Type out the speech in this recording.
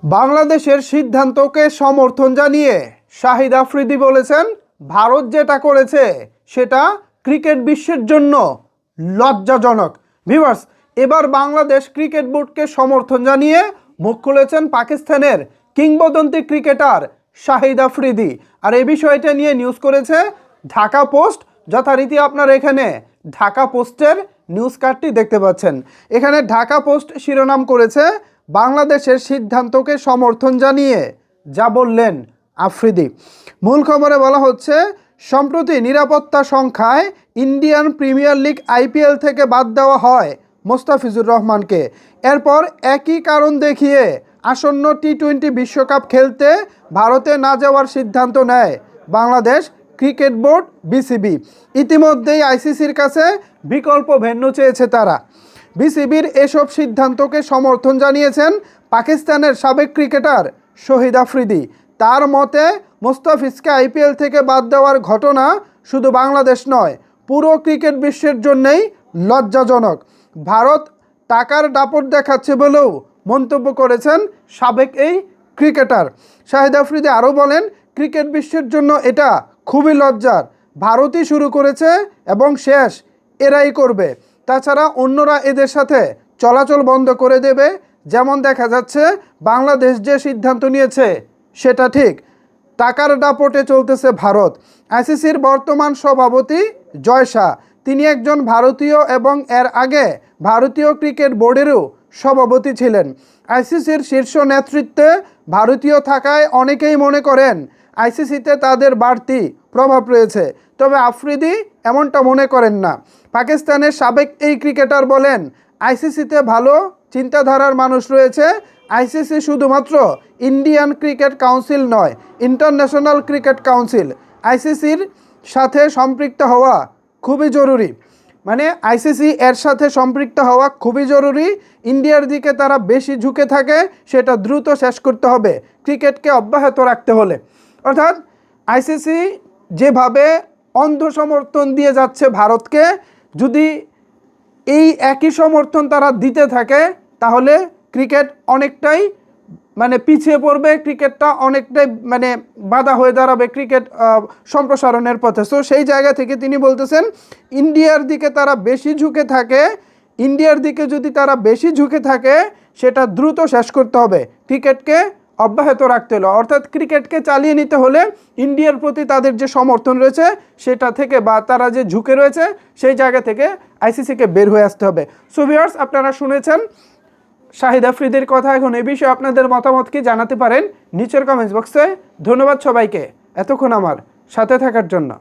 বাংলাদেশের সিদ্ধান্তকে সমর্থন জানিয়ে শাহিদ আফ্রিদি বলেছেন, ভারত যেটা করেছে সেটা ক্রিকেট বিশ্বের জন্য লজ্জাজনক। ভিউয়ার্স, এবার বাংলাদেশ ক্রিকেট বোর্ডকে সমর্থন জানিয়ে মুখ খুলেছেন পাকিস্তানের কিংবদন্তি ক্রিকেটার শাহিদ আফ্রিদি। আর এই বিষয়টা নিয়ে নিউজ করেছে ঢাকা পোস্ট। যথারীতি আপনারা এখানে ঢাকা পোস্টের নিউজ কার্ডটি দেখতে পাচ্ছেন। এখানে ঢাকা পোস্ট শিরোনাম করেছে, বাংলাদেশের সিদ্ধান্তকে সমর্থন জানিয়ে যা বললেন আফ্রিদি। মূল খবরে বলা হচ্ছে, সম্প্রতি নিরাপত্তা সংখ্যায় ইন্ডিয়ান প্রিমিয়ার লিগ আইপিএল থেকে বাদ দেওয়া হয় মোস্তাফিজুর রহমানকে। এরপর একই কারণ দেখিয়ে আসন্ন টি-20 বিশ্বকাপ খেলতে ভারতে না যাওয়ার সিদ্ধান্ত নেয় বাংলাদেশ ক্রিকেট বোর্ড বিসিবি। ইতিমধ্যেই আইসিসির কাছে বিকল্প ভেন্যু চেয়েছে তারা। বিসিবির এসব সিদ্ধান্তকে সমর্থন জানিয়েছেন পাকিস্তানের সাবেক ক্রিকেটার শাহিদ আফ্রিদি। তার মতে, মোস্তাফিজকে আইপিএল থেকে বাদ দেওয়ার ঘটনা শুধু বাংলাদেশ নয়, পুরো ক্রিকেট বিশ্বের জন্যই লজ্জাজনক। ভারত টাকার দাপট দেখাচ্ছে বলেও মন্তব্য করেছেন সাবেক এই ক্রিকেটার। শাহিদ আফ্রিদি আরও বলেন, ক্রিকেট বিশ্বের জন্য এটা খুবই লজ্জার। ভারতই শুরু করেছে এবং শেষ এরাই করবে। তাছাড়া অন্যরা এদের সাথে চলাচল বন্ধ করে দেবে। যেমন দেখা যাচ্ছে বাংলাদেশ যে সিদ্ধান্ত নিয়েছে সেটা ঠিক, টাকার দাপটে চলতেছে ভারত। আইসিসির বর্তমান সভাপতি জয় শাহ, তিনি একজন ভারতীয় এবং এর আগে ভারতীয় ক্রিকেট বোর্ডেরও সভাপতি ছিলেন। আইসিসির শীর্ষ নেতৃত্বে ভারতীয় থাকায় অনেকেই মনে করেন আইসিসিতে তাদের বাড়তি প্রভাব রয়েছে, তবে আফ্রিদি এমনটা মনে করেন না। পাকিস্তানের সাবেক এই ক্রিকেটার বলেন, আইসিসিতে ভালো চিন্তাধারার মানুষ রয়েছে। আইসিসি শুধুমাত্র ইন্ডিয়ান ক্রিকেট কাউন্সিল নয়, ইন্টারন্যাশনাল ক্রিকেট কাউন্সিল। আইসিসির সাথে সম্পৃক্ত হওয়া খুবই জরুরি। মানে আইসিসি এর সাথে সম্পৃক্ত হওয়া খুবই জরুরি। ইন্ডিয়ার দিকে তারা বেশি ঝুঁকে থাকে, সেটা দ্রুত শেষ করতে হবে ক্রিকেটকে অব্যাহত রাখতে হলে। অর্থাৎ আইসিসি যেভাবে অন্ধ সমর্থন দিয়ে যাচ্ছে ভারতকে, যদি এই একই সমর্থন তারা দিতে থাকে তাহলে ক্রিকেট অনেকটাই পিছিয়ে পড়বে, ক্রিকেটটা অনেকটাই বাধা হয়ে দাঁড়াবে ক্রিকেট সম্প্রসারণের পথে। সো সেই জায়গা থেকে তিনি বলতেছেন, ইন্ডিয়ার দিকে তারা বেশি ঝুঁকে থাকে, ইন্ডিয়ার দিকে যদি তারা বেশি ঝুঁকে থাকে সেটা দ্রুত শেষ করতে হবে, ক্রিকেটকে অব্যাহত রাখতে হলো। অর্থাৎ ক্রিকেটকে চালিয়ে নিতে হলে ইন্ডিয়ার প্রতি তাদের যে সমর্থন রয়েছে সেটা থেকে বা তারা যে ঝুঁকে রয়েছে সেই জায়গা থেকে আইসিসিকে বের হয়ে আসতে হবে। সো ভিউয়ার্স, আপনারা শুনেছেন শাহিদ আফ্রিদির কথা। এখন এই বিষয়ে আপনাদের মতামত কি জানাতে পারেন নিচের কমেন্টস বক্সে। ধন্যবাদ সবাইকে এতক্ষণ আমার সাথে থাকার জন্য।